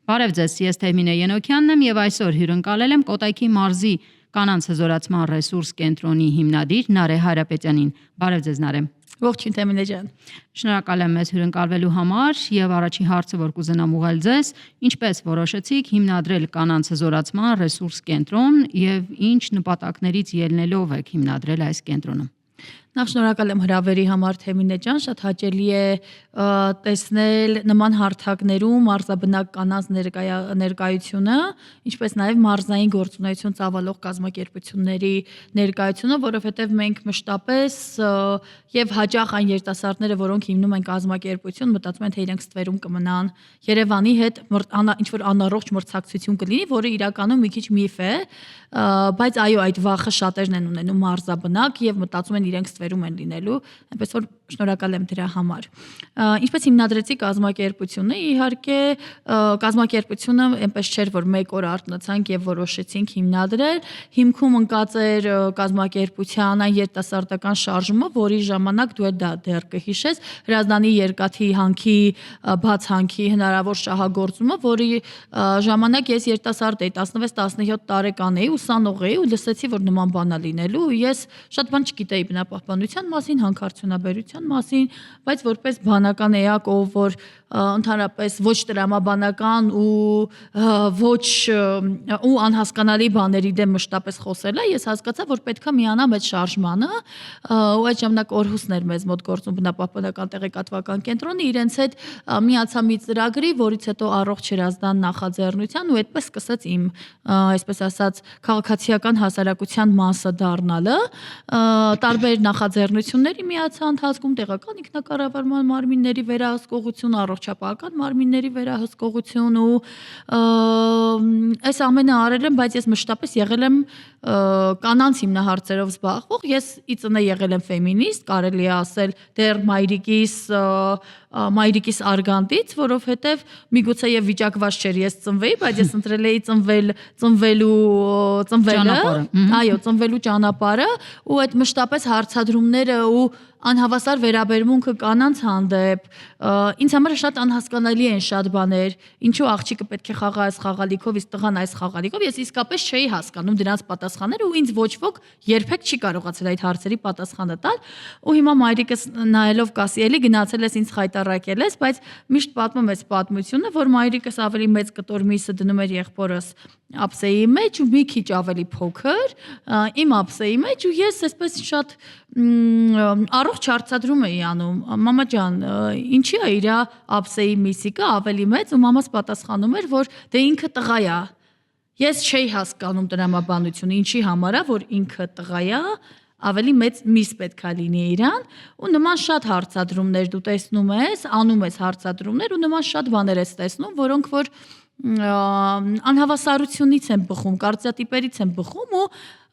Բարև ձեզ, ես Թեհմինե Ենոքյանն եմ եւ այսօր հյուրընկալել եմ Կոտայքի մարզի կանանց հզորացման ռեսուրս կենտրոնի հիմնադիր Նարէ Հարապետյանին։ Բարև ձեզ Նարէ։ Ողջույն Թեհմինե ջան։ Շնորհակալ եմ մեզ հյուրընկալվելու համար եւ առաջին հարցը, որ կուզենամ ուղղել ձեզ, ինչպես որոշեցիք հիմնադրել կանանց հզորացման ռեսուրս կենտրոն եւ ինչ նպատակներից ելնելով եք հիմնադրել այս կենտրոնը։ Նախ շնորհակալ եմ հրավերի համար Թեհմինե ջան, շատ հաճելի է տեսնել նման հարթակներում մարզաբնակ կանանց ներկայությունը, ինչպես նաև մարզային գործունեություն ծավալող կազմակերպությունների ներկայությունը, որովհետև մենք մշտապես եւ հաճախ այն երիտասարդները, որոնք հիմնում են կազմակերպություն, մտածում են, թե իրենք ստվերում կմնան Երևանի հետ ինչ որ անառողջ մրցակցություն կլինի, որը իրականում մի քիչ միֆ է, բայց այո, այդ վախը շատերն են ունենում մարզաբնակ եւ մտածում են իրենք ստվերում են լինելու, այնպես որ շնորհակալ եմ դրա համար։ Ինչպես հիմնադրեցի կազմակերպությունը, իհարկե կազմակերպությունը այնպես չէր, որ մեկ օր արթնացանք եւ որոշեցինք հիմնադրել, հիմքում ընկած էր կազմակերպության այն երիտասարդական շարժումը, որի ժամանակ դու դեռ կհիշես Հրազդանի երկաթի հանքի բաց հանքի հնարավոր շահագործումը, որի ժամանակ ես երիտասարդ էի, 16-17 տարեկան էի, ուսանող էի ու լսեցի, որ նման բան է լինելու, ես շատ բան չգիտեի բնապահպանության մասին, հանքարդյունաբերության մասին, բայց որպես բանական էակ, ով որ ընդհանրապես ոչ տրամաբանական ու անհասկանալի բաների դեմ մշտապես խոսել է, ես հասկացա, որ պետք է միանամ այդ շարժմանը, ու այդ ժամանակ Օրհուսն էր մեզ մոտ գործում բնապահպանական տեղեկատվական կենտրոնը, իրենց հետ միացա մի ծրագրի, որից հետո առողջ Հրազդան նախաձեռնության ու այդպես սկսեց իմ, այսպես ասած, քաղաքացիական հասարակության մասը դառնալը, տարբեր նախաձեռնությունների միացա ընթացքում տեղական ինքնակառավարման մարմինների վերահսկողություն, առողջապահական մարմինների վերահսկողություն ու այս ամենը արել եմ, բայց ես մշտապես եղել եմ կանանց հիմնահարցերով զբաղվող, ես ի ծնե եղել եմ ֆեմինիստ, կարելի է ասել դեռ մայրիկիս արգանդից, որովհետև միգուցե եւ վիճակված չէր ես ծնվեի, բայց ես ընտրել էի ծնվելու ճանապարհը ու այդ մշտապես հարցադրումները ու անհավասար վերաբերմունքը կանանց հանդեպ ինձ համար շատ անհասկանալի են շատ բաներ, ինչու աղջիկը պետք է խաղա այս խաղալիքով, իսկ տղան այս խաղալիքով, ես իսկապես չէի հասկանում դրանց պատասխանները ու ինձ ոչ ոք երբեք չի կարողացել այդ հարցերի պատասխանը տալ ու հիմա մայրիկս նայելով կասի էլի գնացել ես ինձ խայտառակել ես, բայց միշտ պատմում ես պատմությունը, որ մայրիկս ավելի մեծ կտոր միսը դնում էր եղբորս ափսեի մեջ ու մի քիչ ավելի փոքր իմ ափսեի մեջ ու ես այսպես շատ առողջ հարցադրում էի անում մամա ջան ինչի է իր ափսեի միսիկը ավելի մեծ ու մամաս պատասխանում էր որ դե ինքը տղա է ես չէի հասկանում տրամաբանությունը ինչի համար է որ ինքը տղա է ավելի մեծ միս պետք է լինի իրան ու նման շատ հարցադրումներ դու տեսնում ես անում ես հարցադրումներ ու նման շատ բաներ ես տեսնում որոնք որ անհավասարությունից են բխում, կարծրատիպերից են բխում ու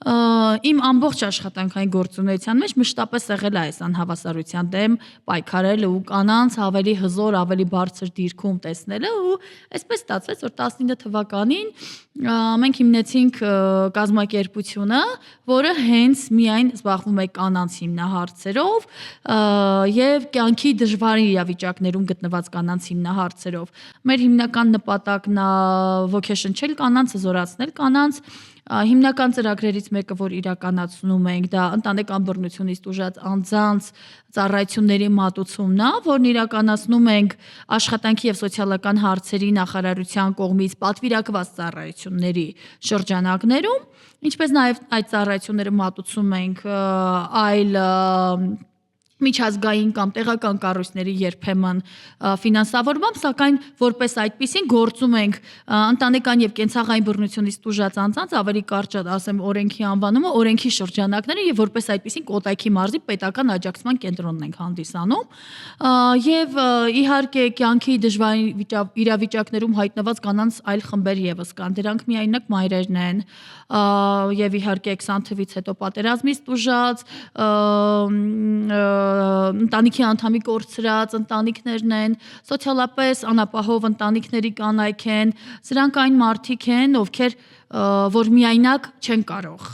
իմ ամբողջ աշխատանքային գործունեության մեջ մշտապես եղել է այս անհավասարության դեմ պայքարելը ու կանանց ավելի հզոր, ավելի բարձր դիրքում տեսնելը ու այսպես ստացվեց, որ 19 թվականին մենք հիմնեցինք կազմակերպությունը, որը հենց միայն զբաղվում է կանանց հիմնահարցերով եւ կյանքի դժվար իրավիճակներում գտնված կանանց հիմնահարցերով։ Մեր հիմնական նպատակն է ոգեշնչել կանանց, հզորացնել կանանց հիմնական ծրագրերից մեկը, որ իրականացնում ենք, դա ընտանեկան բռնությունից տուժած անձանց ծառայությունների մատուցումն է, որն իրականացնում ենք աշխատանքի եւ սոցիալական հարցերի նախարարության կողմից պատվիրակված ծառայությունների շրջանակներում, ինչպես նաեւ այդ ծառայությունները մատուցում ենք այլ միջազգային կամ տեղական կառույցների երբեմն ֆինանսավորմամբ, սակայն որպես այդպիսին գործում ենք ընտանեկան եւ կենցաղային բռնությունից տուժած անձանց ավելի կարճ ասեմ օրենքի անվանումը, օրենքի շրջանակները եւ որպես այդպիսին Կոտայքի մարզի պետական աջակցման կենտրոնն ենք հանդիսանում եւ իհարկե կյանքի դժվար իրավիճակներում հայտնված կանանց այլ խմբեր եւս կան, դրանք միայնակ մայրերն են եւ իհարկե 20 թվից հետո պատերազմից տուժած ընտանիքի անդամի կորցրած ընտանիքներն են, սոցիալապես անապահով ընտանիքների կանայք են, սրանք այն մարդիկ են, ովքեր որ միայնակ չեն կարող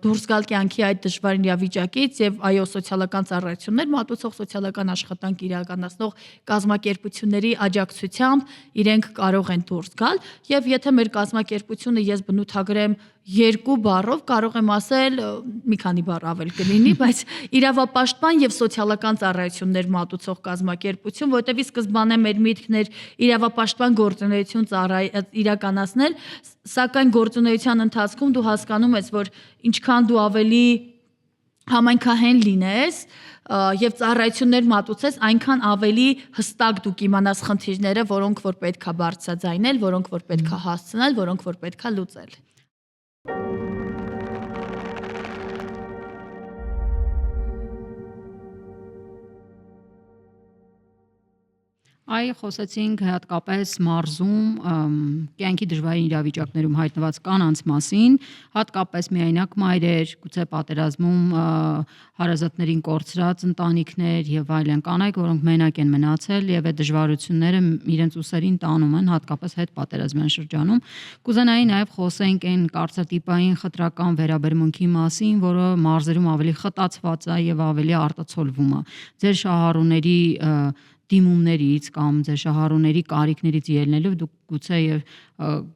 դուրս գալ կյանքի այդ դժվար իրավիճակից եւ այո սոցիալական ծառայություններ մատուցող սոցիալական աշխատանք իրականացնող կազմակերպությունների աջակցությամբ իրենք կարող են դուրս գալ եւ եթե մեր կազմակերպությունը ես բնութագրեմ երկու բառով կարող եմ ասել մի քանի բառ ավել կլինի, բայց իրավապաշտպան եւ սոցիալական ծառայություններ մատուցող կազմակերպություն, որտեղ ի սկզբանե մեր միտքն էր իրավապաշտպան գործունեություն իրականացնել, սակայն գործունեության ընթացքում դու հասկանում ես, որ ինչքան դու ավելի համայնքահեն լինես եւ ծառայություններ մատուցես, այնքան ավելի հստակ դու կիմանաս խնդիրները, որոնք որ պետքա բարձրաձայնել, որոնք որ պետքա հասցնել, որոնք որ պետքա լուծել։ Այ խոսեցինք հատկապես մարզում կյանքի դժվարին իրավիճակներում հայտնված կանանց մասին, հատկապես միայնակ մայրեր, գուցե պատերազմում հարազատներին կորցրած ընտանիքներ եւ այլն կանայք, որոնք մենակ են մնացել եւ այդ դժվարությունները իրենց ուսերին տանում են, հատկապես հետպատերազմյան շրջանում։ Կուզենայի նաեւ խոսենք այն կարծրատիպային խտրական վերաբերմունքի մասին, որը մարզերում ավելի խտացված է եւ ավելի արտացոլվում է։ Ձեր շահառուների դիմումներից կամ ձեր շահառուների կարիքներից ելնելով դուք գուցե եւ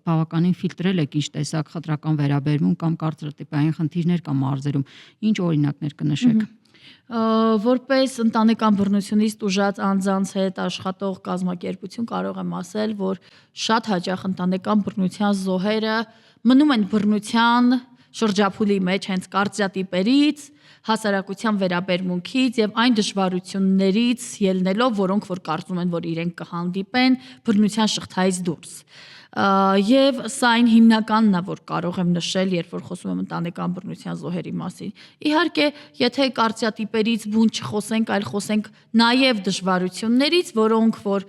բավականին ֆիլտրել եք ինչ տեսակ խտրական վերաբերմունք կամ կարծրատիպային խնդիրներ կամ մարզերում, ինչ օրինակներ կնշեք։ Որպես ընտանեկան բռնությունից տուժած անձանց հետ աշխատող կազմակերպություն կարող եմ ասել, որ շատ հաճախ ընտանեկան բռնության զոհերը մնում են բռնության շրջափուլի մեջ հենց կարծրատիպերից, հասարակության վերաբերմունքից եւ այն դժվարություններից ելնելով, որոնք որ կարծում են, որ իրենք կհանդիպեն բռնության շղթայից դուրս։ Եվ սա այն հիմնականն է, որ կարող եմ նշել, երբ որ խոսում եմ ընտանեկան բռնության զոհերի մասին։ Իհարկե, եթե կարծրատիպերից բուն չխոսենք, այլ խոսենք նաեւ դժվարություններից, որոնք որ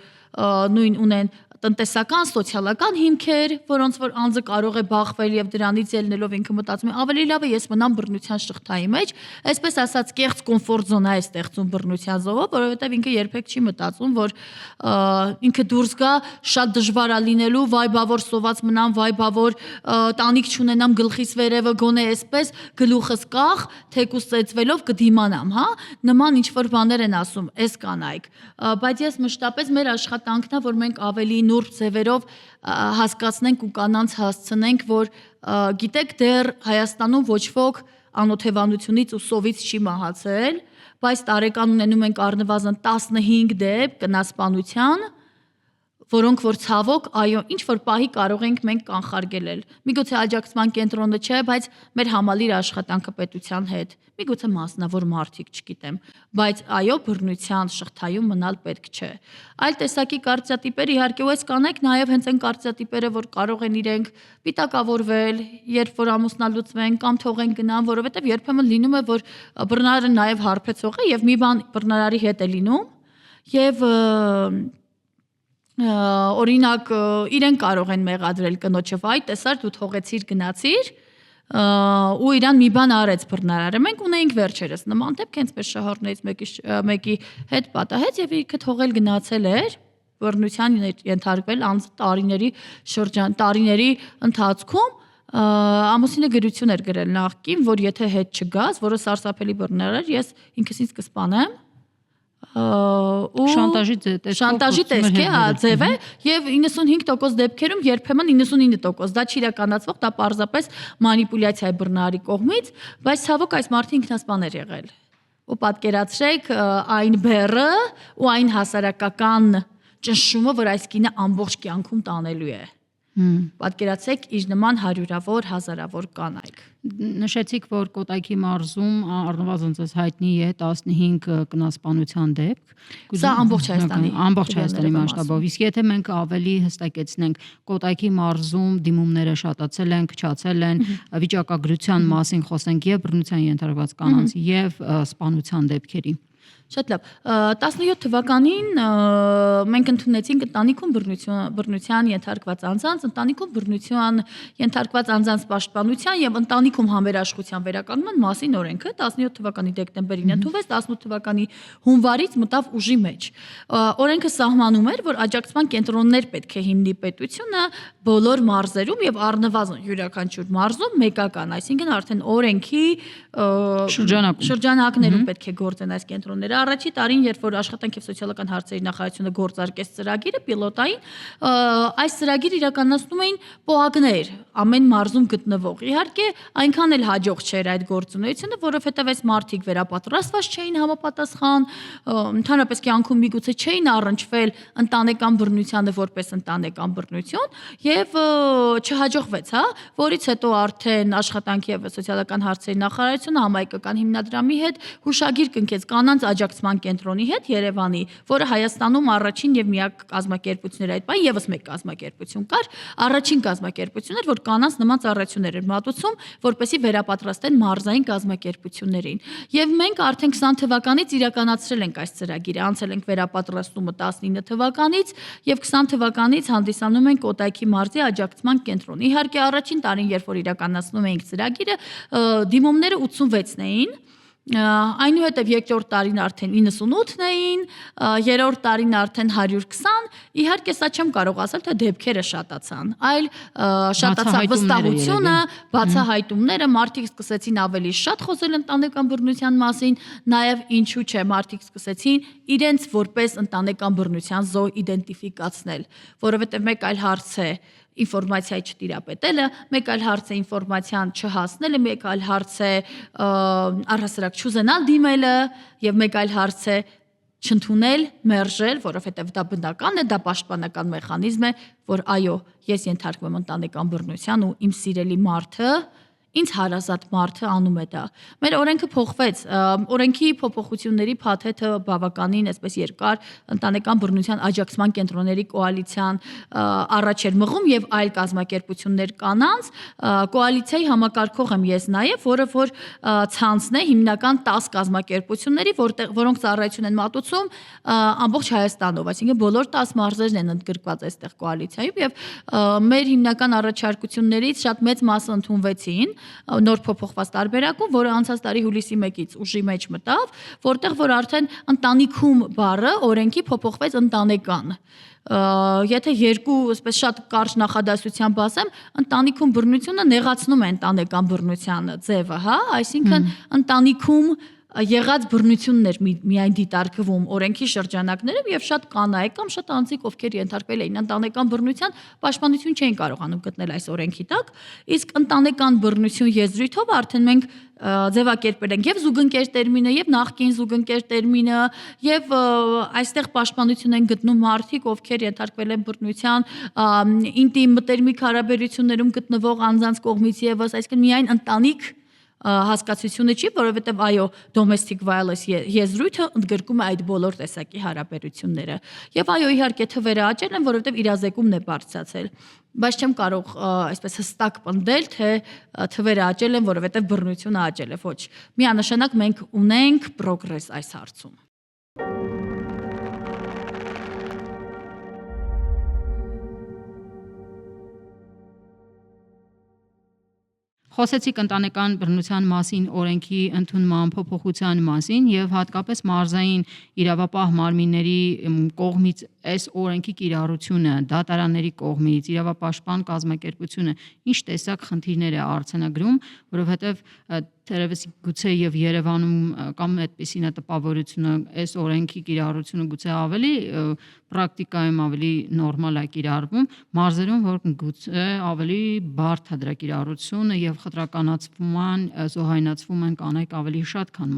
նույն ունեն տնտեսական, սոցիալական հիմքեր, որոնց որ անձը կարող է բախվել եւ դրանից ելնելով ինքը մտածում է ավելի լավ է ես մնամ բռնության շղթայի մեջ, այսպես ասած կեղծ կոմֆորտ զոնա է ստեղծում բռնության զոհը, որովհետեւ ինքը երբեք չի մտածում, որ ինքը դուրս գա շատ դժվար է լինելու, վայ բա որ սոված մնամ, վայ բա որ տանիք չունենամ գլխիս վերևը գոնե այսպես գլուխս կախ, թեկուս ծեծվելով կդիմանամ, հա, նման ինչ որ բաներ են ասում այս կանայք, բայց ես մշտապես մեր աշխատանքն է, որ մենք ավելի նուրբ ձևերով հասկացնենք ու կանանց հասցնենք, որ գիտեք դեռ Հայաստանում ոչ ոք անօթևանությունից ու սովից չի մահացել, բայց տարեկան ունենում ենք առնվազն 15 դեպք կնասպանության, որոնք որ ցավոք, այո, ինչ որ պահի կարող ենք մենք կանխարգելել։ Միգուցե աջակցման կենտրոնը չէ, բայց մեր համալիր աշխատանքը պետության հետ, միգուցե մասնավոր մարդիկ, չգիտեմ, բայց այո, բռնության շղթայում մնալ պետք չէ։ Այլ տեսակի կարծրատիպեր իհարկե ու այս կանայք նաև հենց այն կարծրատիպերը, որ կարող են իրենք պիտակավորվել, երբ որ ամուսնալուծվեն կամ թողեն գնան, որովհետև երբեմն լինում է, որ բռնարարը նաև հարբեցող է եւ մի բան բռնարարի հետ է լինում եւ օրինակ իրեն կարող են մեղադրել կնոջը, վայ, տեսար դու թողեցիր գնացիր ու իրան մի բան արեց բռնարարը։ Մենք ունեինք վերջերս նման դեպք, հենց մեր շահառուներից մեկի հետ պատահեց եւ ինքը թողել գնացել էր, բռնության ենթարկվել տարիների ընթացքում ամուսինը գրություն էր գրել նախկին, որ եթե հետ չգաս, որը սարսափելի բռնարար, ես ինքս ինձ կսպանեմ ու շանտաժի տեսք է, ձև է եւ 95% դեպքերում երբեմն 99% դա չի իրականացվող, դա պարզապես մանիպուլյացիա է բռնարարի կողմից, բայց ցավոք այս մարդը ինքնասպան էր եղել։ Ու պատկերացրեք այն բեռը ու այն հասարակական ճնշումը, որ այս կինը ամբողջ կյանքում տանելու է։ Պատկերացեք իր նման հարյուրավոր, հազարավոր կանայք։ Նշեցիք, որ Կոտայքի մարզում առնվազն ձեզ հայտնի է 15 կնասպանության դեպք։ Սա ամբողջ Հայաստանի մասշտաբով։ Իսկ եթե մենք ավելի հստակեցնենք, Կոտայքի մարզում դիմումները շատացել են, քչացել են, վիճակագրության մասին խոսենք եւ բռնության ենթարկված կանանց եւ սպանության դեպքերի։ Շատ լավ։ 17 թվականին մենք ընդունեցինք ընտանիքում բռնության ենթարկված անձանց, ընտանիքում բռնության ենթարկված անձանց պաշտպանության եւ ընտանիքում համերաշխության վերականգնման մասին օրենքը 17 թվականի դեկտեմբերին ընդունվեց, 18 թվականի հունվարից մտավ ուժի մեջ։ Օրենքը սահմանում էր, որ աջակցման կենտրոններ պետք է հիմնի պետությունը բոլոր մարզերում եւ առնվազն յուրաքանչյուր մարզում մեկական, այսինքն արդեն օրենքի շրջանակներում պետք է գործեն այս կենտրոնները։ Առաջի տարին, երբ որ աշխատանք եւ սոցիալական հարցերի նախարարությունը գործարկեց ծրագիրը պիլոտային, այս ծրագիրը իրականացնում էին ՊՕԱԿ-ներ ամեն մարզում գտնվող։ Իհարկե, այնքան էլ հաջող չէր այդ գործունեությունը, որովհետեւ այս մարդիկ վերապատրաստված չէին համապատասխան, ընդհանրապես կյանքում միգուցե չէին առնչվել ընտանեկան բռնությանը որպես ընտանեկան բռնություն եւ չհաջողվեց, հա, որից հետո արդեն աշխատանքի եւ սոցիալական հարցերի նախարարությունը համայնքական հիմնադրամի հետ հուշագիր կնքեց կանանց աջակցման կենտրոնի հետ Երևանի, որը Հայաստանում առաջին եւ միակ կազմակերպությունն էր այդ բան, եւս մեկ կազմակերպություն կար, առաջին կազմակերպությունն էր, որ կանանց նման ծառայություններ էր մատուցում, որպեսզի վերապատրաստեն մարզային կազմակերպություններին։ Եվ մենք արդեն 20 թվականից իրականացրել ենք այս ծրագիրը, անցել ենք վերապատրաստումը 19 թվականից եւ 20 թվականից հանդիսանում ենք Կոտայքի մարզի աջակցման կենտրոն։ Իհարկե առաջին տարին, երբ որ իրականացնում էինք ծրագիրը, դիմումները 86-ն էին, այնուհետև երկրորդ տարին արդեն 98-ն էին, երրորդ տարին արդեն 120, իհարկե սա չեմ կարող ասել, թե դեպքերը շատացան, այլ շատացավ վստահությունը, բացահայտումները, մարդիկ սկսեցին ավելի շատ խոսել ընտանեկան բռնության մասին, նաև ինչու՞ չէ, մարդիկ սկսեցին իրենց որպես ընտանեկան բռնության զոհ իդենտիֆիկացնել, որովհետև մեկ այլ հարց է ինֆորմացիայի չտիրապետելը, մեկ այլ հարց է ինֆորմացիան չհասնելը, մեկ այլ հարց է առհասարակ չուզենալ դիմելը եւ մեկ այլ հարց է չընդունել, մերժել, որովհետեւ դա բնական է, դա պաշտպանական մեխանիզմ է, որ այո, ես ենթարկվում եմ ընտանեկան բռնության ու իմ սիրելի մարդը ինձ հարազատ մարդը անում է դա։ Մեր օրենքը փոխվեց, օրենքի փոփոխությունների փաթեթը բավականին այսպես երկար ընտանեկան բռնության աջակցման կենտրոնների կոալիցիան առաջ էր մղում եւ այլ կազմակերպություններ կանանց, կոալիցիայի համակարգող եմ ես նաեւ, որը որ ցանցն է հիմնական 10 կազմակերպությունների, որոնք ծառայություն են մատուցում ամբողջ Հայաստանով, այսինքն բոլոր 10 մարզերն են ընդգրկված այստեղ կոալիցիայում եւ մեր հիմնական առաջարկություններից շատ մեծ մասը ընդունվեցին նոր փոփոխված տարբերակում, որը անցած տարի հուլիսի 1-ից ուժի մեջ մտավ, որտեղ որ արդեն ընտանիքում բառը օրենքի փոփոխվեց ընտանեկան։ Եթե երկու այսպես շատ կարճ նախադասությամբ ասեմ, ընտանիքում բռնությունը նեղացնում է ընտանեկան բռնության ձևը, հա, այսինքն ընտանիքում եղած բռնություններ միայն դիտարկվում օրենքի շրջանակներում եւ շատ կանայք կամ շատ անձիկ, ովքեր ենթարկվել էին ընտանեկան բռնության, պաշտպանություն չէին կարողանում գտնել այս օրենքի տակ, իսկ ընտանեկան բռնություն եզրույթով արդեն մենք ձևակերպել ենք եւ զուգընկեր տերմինը եւ նախկին զուգընկեր տերմինը եւ այստեղ պաշտպանություն են գտնում մարդիկ, ովքեր ենթարկվել են բռնության ինտիմ մտերմիկ հարաբերություններում գտնվող անձանց կողմից եւս, այսինքն միայն ընտանիք հասկացությունը չի, որովհետև այո, domestic violence եզրույթը ընդգրկում է այդ բոլոր տեսակի հարաբերությունները։ Եվ այո, իհարկե թվերը աճել են, որովհետև իրազեկումն է բարձրացել։ Բայց չեմ կարող այսպես հստակ պնդել, թե թվերը աճել են, որովհետև բռնությունը աճել է, ոչ։ Միանշանակ մենք ունենք պրոգրես այս հարցում։ Խոսեցիք ընտանեկան բռնության մասին օրենքի ընդունման փոփոխության մասին եւ հատկապես մարզային իրավապահ մարմինների կողմից այս օրենքի կիրառությունը, դատարանների կողմից, իրավապաշտպան կազմակերպությունը ինչ տեսակ խնդիրներ է արձանագրում, որովհետեւ թերևս գուցե եւ Երևանում կամ այդպեսին է տպավորությունը, այս օրենքի կիրառությունը գուցե ավելի պրակտիկայում ավելի նորմալ է կիրառվում, մարզերում որ գուցե ավելի բարդ է դրա կիրառությունը եւ խտրականացվում, զոհայնացվում են կանայք ավելի շատ, քան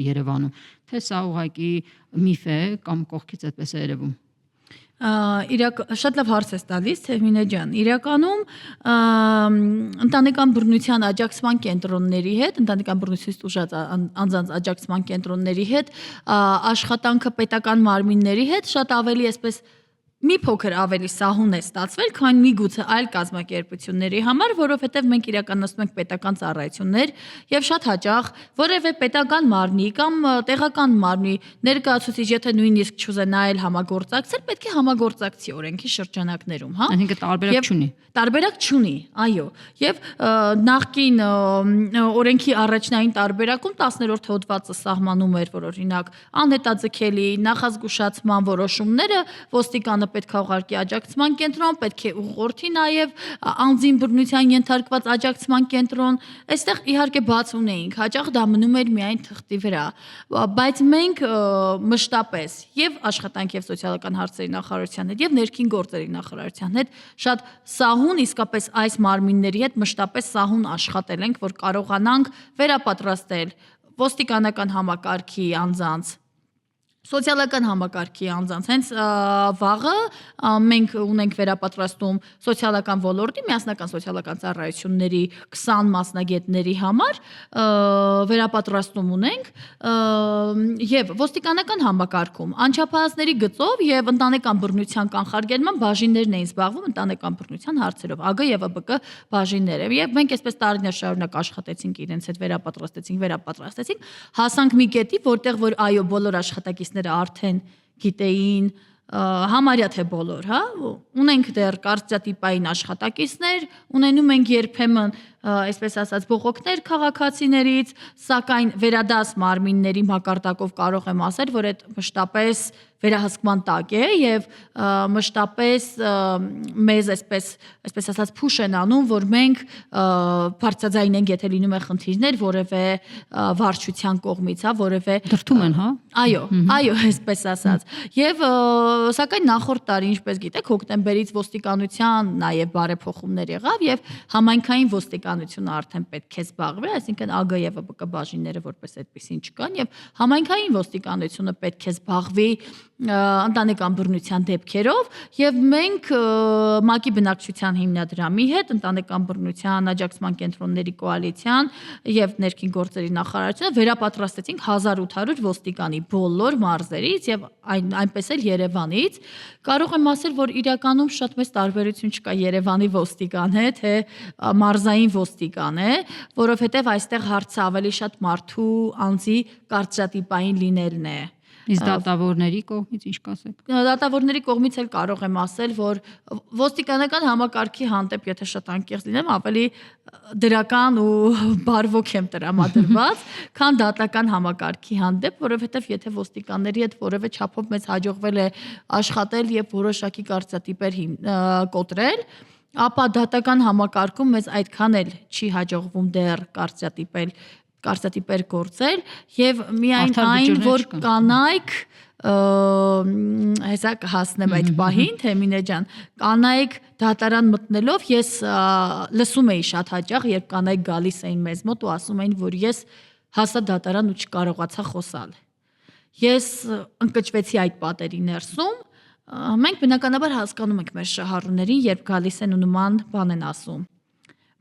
Երևանում, թե սա ուղղակի միֆ է կամ կողքից այդպես է երևում։ Շատ լավ հարց ես տալիս, Թևմինե ջան, իրականում ընտանեկան բռնության աջակցման կենտրոնների հետ, ընտանեկան բռնությունից տուժած անձանց աջակցման կենտրոնների հետ, աշխատանքը պետական մարմինների հետ շատ ավելի այսպես մի փոքր ավելի սահուն է ստացվել, քան միգուցե այլ կազմակերպությունների համար, որովհետև մենք իրականացնում ենք պետական ծառայություններ եւ շատ հաճախ որևէ պետական մարմնի կամ տեղական մարմնի ներկայացուցիչ, եթե նույնիսկ չուզենայել համագործակցել, պետք է համագործակցի օրենքի շրջանակներում, հա։ Այսինքն տարբերակ չունի։ Տարբերակ չունի, այո։ Եվ նախկին օրենքի առաջնային տարբերակում 10-րդ հոդվածը սահմանում էր, որ օրինակ անհետաձգելի նախազգուշացման որոշումները ոստիկանը պետք է ուղարկի աջակցման կենտրոն, պետք է ուղղորդի նաև անձին բռնության ենթարկված աջակցման կենտրոն։ Այստեղ իհարկե բաց ունեինք, հաճախ դա մնում էր միայն թղթի վրա, բայց մենք մշտապես եւ աշխատանք եւ սոցիալական հարցերի նախարարության հետ եւ ներքին գործերի նախարարության հետ շատ սահուն իսկապես այս մարմինների հետ մշտապես սահուն աշխատել ենք, որ կարողանանք վերապատրաստել ոստիկանական համակարգի անձանց, սոցիալական համակարգի անձանց, հենց վաղը մենք ունենք վերապատրաստում սոցիալական ոլորտի, միասնական սոցիալական ծառայությունների 20 մասնագետների համար վերապատրաստում ունենք եւ ոստիկանական համակարգում անչափահասների գծով եւ ընտանեկան բռնության կանխարգելման բաժիններն էին զբաղվում ընտանեկան բռնության հարցերով, ԱԳ եւ ԱԲԿ բաժինները եւ մենք այսպես տարիներ շարունակ աշխատեցինք իրենց հետ վերապատրաստեցինք, հասանք մի կետի, որտեղ որ այո բոլոր աշխատակիցները արդեն գիտեին համարյա թե բոլոր, հա, ունենք դեռ կարծրատիպային աշխատակիցներ, ունենում ենք երբեմն այսպես ասած բողոքներ քաղաքացիներից, սակայն վերադաս մարմինների մակարդակով կարող եմ ասել, որ այդ մշտապես վերահսկման տակ է եւ մշտապես մեզ այսպես ասած փուշ են անում, որ մենք բարձրաձայնենք, եթե լինում է խնդիրներ որևէ վարչության կողմից, հա, որևէ դրդում են, հա։ Այո, այսպես ասած։ Եվ սակայն նախորդ տարի, ինչպես գիտեք, հոկտեմբերից ոստիկանության նաև բարեփոխումներ եղավ եւ համայնքային ոստիկանությունը արդեն պետք է զբաղվի, այսինքն ԱԳ եւ ԱԲԿ բաժինները որպես այդպեսին չկան եւ համայնքային ոստիկանությունը պետք է զբաղվի ընտանեկան բռնության դեպքերով եւ մենք ՄԱԿ-ի բնակչության հիմնադրամի հետ ընտանեկան բռնության աջակցման կենտրոնների կոալիցիան եւ ներքին գործերի նախարարությունը վերապատրաստեցինք 1800 ոստիկանի բոլոր մարզերից եւ այնպես էլ Երևանից։ Կարող եմ ասել, որ իրականում շատ մեծ տարբերություն չկա Երևանի ոստիկան հետ, թե մարզային ոստիկան է, որովհետեւ այստեղ հարցը ավելի շատ մարդու անձի կարծրատիպային լինելն է։ Իսկ դատավորների կողմից ինչ կասեք։ Դատավորների կողմից էլ կարող եմ ասել, որ ոստիկանական համակարգի հանդեպ, եթե շատ անկեղծ լինեմ, ավելի դրական ու բարվոք եմ տրամադրված, քան դատական համակարգի հանդեպ, որովհետև եթե ոստիկանների հետ որևէ չափով մեզ հաջողվել է աշխատել եւ որոշակի կարծրատիպեր կոտրել, ապա դատական համակարգում մեզ այդքան էլ չի հաջողվում դեռ կարծրատիպեր գործել եւ միայն այն, որ կանայք հեսա կհասնեմ այդ պահին, Թեմինե ջան, կանայք դատարան մտնելով ես լսում էի շատ հաճախ, երբ կանայք գալիս էին մեզ մոտ ու ասում էին, որ ես հասա դատարան ու չկարողացա խոսալ։ Ես ընկճվեցի այդ պատերի ներսում, մենք բնականաբար հասկանում ենք մեր շահառուներին, երբ գալիս են ու նման բան են ասում։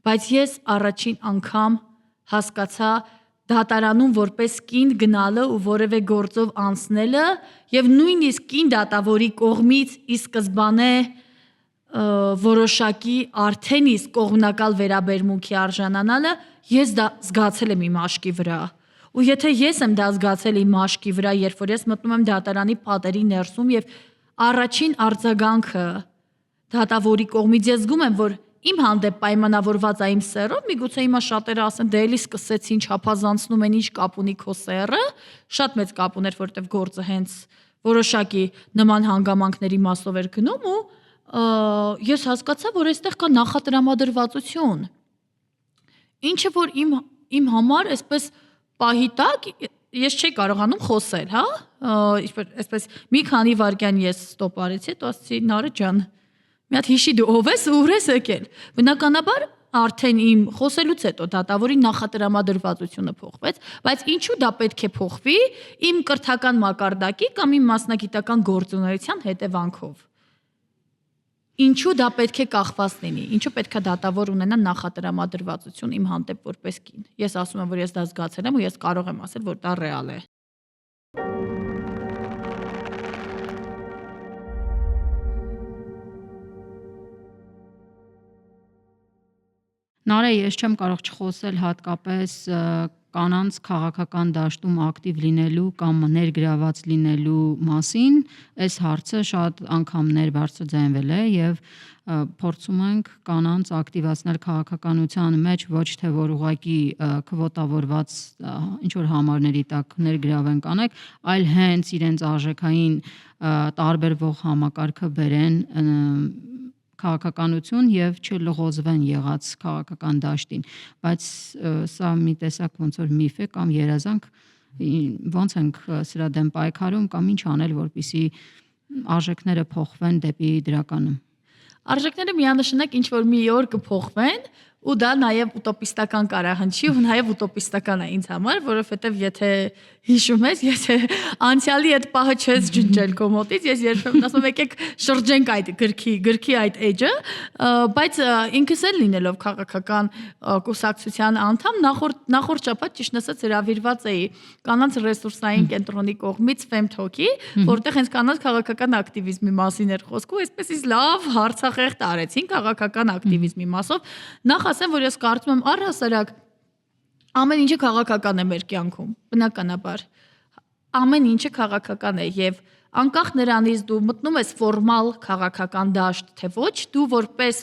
Բայց ես առաջին անգամ հասկացա դատարանում որպես կին գնալը ու որևէ գործով անցնելը եւ նույնիսկ կին դատավորի կողմից ի սկզբանե որոշակի արդեն իսկ կողմնակալ վերաբերմունքի արժանանալը ես դա զգացել եմ իմ աշկի վրա։ Ու եթե ես եմ դա զգացել իմ աշկի վրա, երբ որ ես մտնում եմ դատարանի պատերի ներսում եւ առաջին արձագանքը դատավորի կողմից ես զգում եմ, որ իմ հանդեպ պայմանավորված է իմ սեռով, միգուցե հիմա շատերը ասեն, դե էլի սկսեցին չափազանցնում են, ինչ կապ ունի քո սեռը, շատ մեծ կապ ուներ, որովհետև գործը հենց որոշակի նման հանգամանքների մասով էր գնում ու ես հասկացա, որ այստեղ կա նախատրամադրվածություն։ Ինչը որ իմ համար այսպես պահի տակ ես չէի կարողանում խոսել, հա? Այսպես մի քանի վայրկյան ես ստոպ արեցի, հետո ասացի Նարեկ ջան, մի հատ հիշի դու ով ես ու ուր ես եկել։ Բնականաբար արդեն իմ խոսելուց հետո դատավորի նախատրամադրվածությունը փոխվեց, բայց ինչու դա պետք է փոխվի իմ կրթական մակարդակի կամ իմ մասնագիտական գործունեության հետևանքով։ Ինչու դա պետք է կախված լինի, ինչու պետք է դատավոր ունենա նախատրամադրվածություն իմ հանդեպ որպես կին։ Ես ասում եմ, որ ես դա զգացել եմ ու ես կարող եմ ասել, որ դա ռեալ է։ Նարե, ես չեմ կարող չխոսել հատկապես կանանց քաղաքական դաշտում ակտիվ լինելու կամ ներգրաված լինելու մասին, այս հարցը շատ անգամներ բարձրաձայնվել է եւ փորձում ենք կանանց ակտիվացնել քաղաքականության մեջ, ոչ թե որ ուղղակի քվոտավորված ինչ որ համարների տակ ներգրավեն կանայք, այլ հենց իրենց արժեքային տարբերվող համակարգը բերեն քաղաքականություն եւ չլղոզվեն եղած քաղաքական դաշտին, բայց սա մի տեսակ ոնց որ միֆ է կամ երազանք, ոնց ենք սրա դեմ պայքարում կամ ինչ անել, որպեսզի արժեքները փոխվեն դեպի դրականը։ Արժեքները միանշանակ ինչ որ մի օր կփոխվեն ու դա նաև ուտոպիստական կարահնչի ու նաև ուտոպիստական է ինձ համար, որովհետև եթե հիշում ես, եթե անցյալի այդ պահը չես ջնջել քո մոտից, ես երբեմն ասում եմ եկեք շրջենք այդ գրքի այդ էջը, բայց ինքս էլ լինելով քաղաքական կուսակցության անդամ նախորդ շաբաթ ճիշտ ասած հրավիրված էի կանանց ռեսուրսային կենտրոնի կողմից FemTalk-ի, որտեղ հենց կանանց քաղաքական ակտիվիզմի մասին էր խոսք ու այսպես լավ հարցախեղդ արեցին քաղաքական ակտիվիզմի մասով։ Նախ ասեմ, որ ես կարծում եմ առհասարակ ամեն ինչը քաղաքական է մեր կյանքում, բնականաբար։ Ամեն ինչը քաղաքական է եւ անկախ նրանից դու մտնում ես ֆորմալ քաղաքական դաշտ, թե ոչ, դու որպես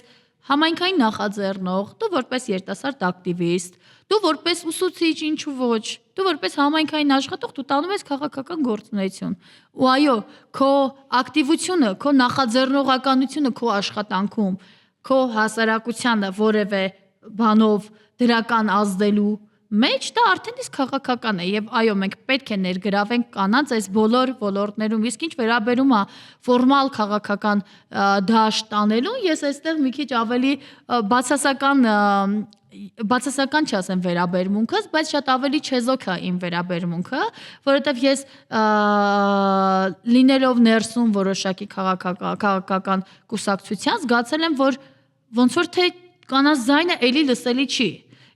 համայնքային նախաձեռնող, դու որպես երիտասարդ ակտիվիստ, դու որպես ուսուցիչ, ինչու ոչ, դու որպես համայնքային աշխատող դու տանում ես քաղաքական գործունեություն։ Ու այո, քո ակտիվությունը, քո նախաձեռնողականությունը քո աշխատանքում, քո հասարակությանը որևէ բանով դրական ազդելու մեջ դա արդեն իսկ քաղաքական է եւ այո մենք պետք է ներգրավենք կանանց այս բոլոր ոլորտներում իսկ ինչ վերաբերում է ֆորմալ քաղաքական դաշտ անելուն ես այստեղ մի քիչ ավելի բացասական չասեմ վերաբերմունքս, բայց շատ ավելի չեզոք է իմ վերաբերմունքը, որովհետև ես լինելով ներսում որոշակի քաղաքական կուսակցության զգացել եմ, որ ոնց որ թե կանանց ձայնը էլի լսելի չի։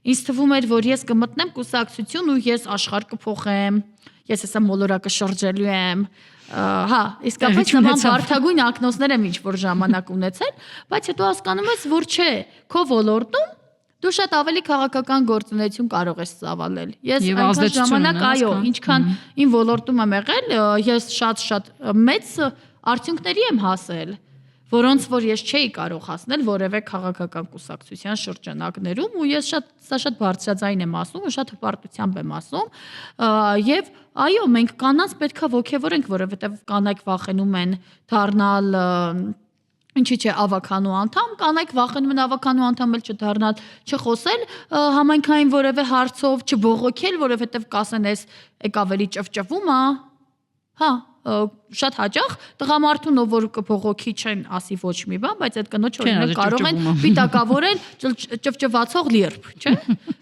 Ինձ թվում էր, որ ես կմտնեմ կուսակցություն ու ես աշխարհ կփոխեմ, ես հեսա մոլորակը շրջելու եմ, հա, իսկապես նման բարդագույն ակնոցներ եմ ինչ-որ ժամանակ ունեցել, բայց հետո հասկանում ես, որ չէ, քո ոլորտում դու շատ ավելի քաղաքական գործունեություն կարող ես ծավալել։ Ես այնքան ժամանակ, այո, ինչքան իմ ոլորտում եմ եղել, ես շատ մեծ արդյունքների եմ հասել, որոնց որ ես չէի կարող հասնել որևէ քաղաքական կուսակցության շրջանակներում ու ես սա շատ բարձրաձայն եմ ասում ու շատ հպարտությամբ եմ ասում եւ այո մենք կանանց պետքա ոգևորենք որովհետեւ կանայք վախենում են դառնալ ինչի՞ չէ ավականու անդամ, կանայք վախենում են ավականու անդամ էլ չդառնալ, չխոսել համայնքային որևէ հարցով, չբողոքել, որովհետեւ կասեն էս եք ավելի ճվճվում, հա շատ հաճախ տղամարդուն ով որ կփողոքի չեն ասի ոչ մի բան, բայց այդ կնոջ օրինակ կարող են պիտակավորել ճվճվացող լիրբ, չէ՞,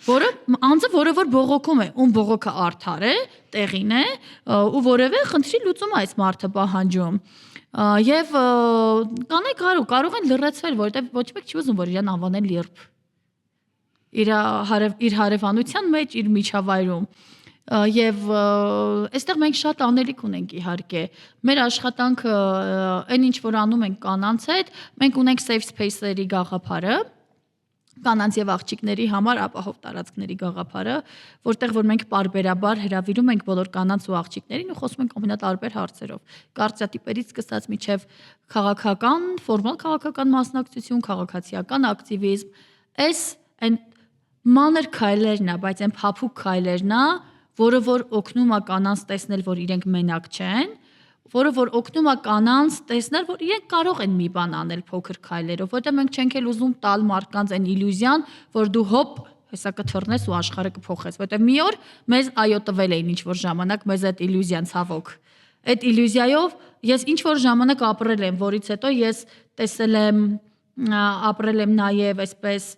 որը անձը որը որ բողոքում է, ում բողոքը արդար է, տեղին է ու որևէ խնդրի լուծում այս մարդը պահանջում։ Եվ կանայք կարող են լրացվել, որովհետև ոչ մեկ չի ուզում որ իրան անվանեն լիրբ։ Իր հարևանության մեջ, իր միջավայրում Եվ այստեղ մենք շատ անելիք ունենք իհարկե։ Մեր աշխատանքը այն ինչ որ անում ենք կանանց հետ, մենք ունենք safe space-երի գաղափարը, կանանց եւ աղջիկների համար ապահով տարածքների գաղափարը, որտեղ որ մենք պարբերաբար հրավիրում ենք բոլոր կանանց ու աղջիկներին ու խոսում ենք ամենատարբեր հարցերով։ Կարծրատիպերից սկսած մինչեւ քաղաքական, ֆորմալ քաղաքական մասնակցություն, քաղաքացիական ակտիվիզմ, այս այն մանր քայլերն է, բայց այն փափուկ քայլերն է, որը որ օգնում է կանանց տեսնել, որ իրենք մենակ չեն, որը որ օգնում է կանանց տեսնել, որ իրենք կարող են մի բան անել փոքր քայլերով, որտեղ մենք չենք էլ ուզում տալ մարդկանց այն իլյուզիան, որ դու հոպ հեսա կթռնես ու աշխարհը կփոխես, որտեղ մի օր մեզ այո տվել էին ինչ որ ժամանակ մեզ այդ իլյուզիան ցավոք։ Այդ իլյուզիայով ես ինչ որ ժամանակ ապրել եմ, որից հետո ես տեսել եմ, ապրել եմ նաև այսպես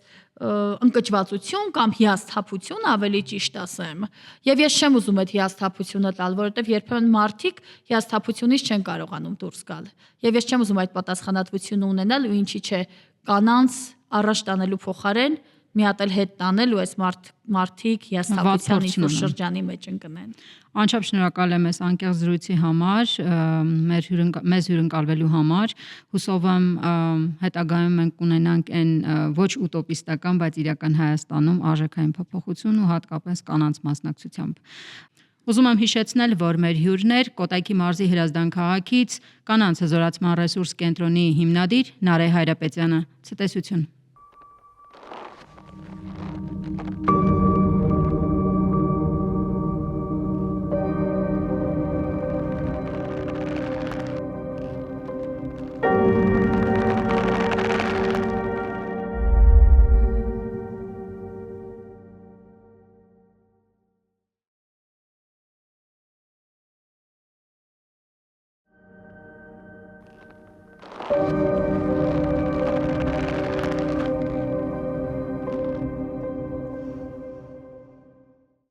ընկճվածություն կամ հիասթափություն ավելի ճիշտ ասեմ եւ ես չեմ ուզում այդ հիասթափությունը տալ որովհետեւ երբեմն մարդիկ հիասթափությունից չեն կարողանում դուրս գալ եւ ես չեմ ուզում այդ պատասխանատվությունը ունենալ ու ինչի՞ չէ կանանց առաջ տանելու փոխարեն մի հատ էլ հետ տանել ու այս մարդիկ հիասթափության Վատ փորձ ինչ-որ ունեն։ շրջանի մեջ ընկնեն։ Անչափ շնորհակալ եմ այս անկեղծ զրույցի համար, մեզ հյուրընկալվելու համար։ Հուսով եմ հետագայում մենք կունենանք այն ոչ ուտոպիստական, բայց իրական Հայաստանում արժեքային փոփոխություն ու հատկապես կանանց մասնակցությամբ։ Ուզում եմ հիշեցնել, որ մեր հյուրն էր Կոտայքի մարզի Հրազդան քաղաքից կանանց հզորացման ռեսուրս կենտրոնի հիմնադիր Նարէ Հայրապետյանը։ Ցտեսություն։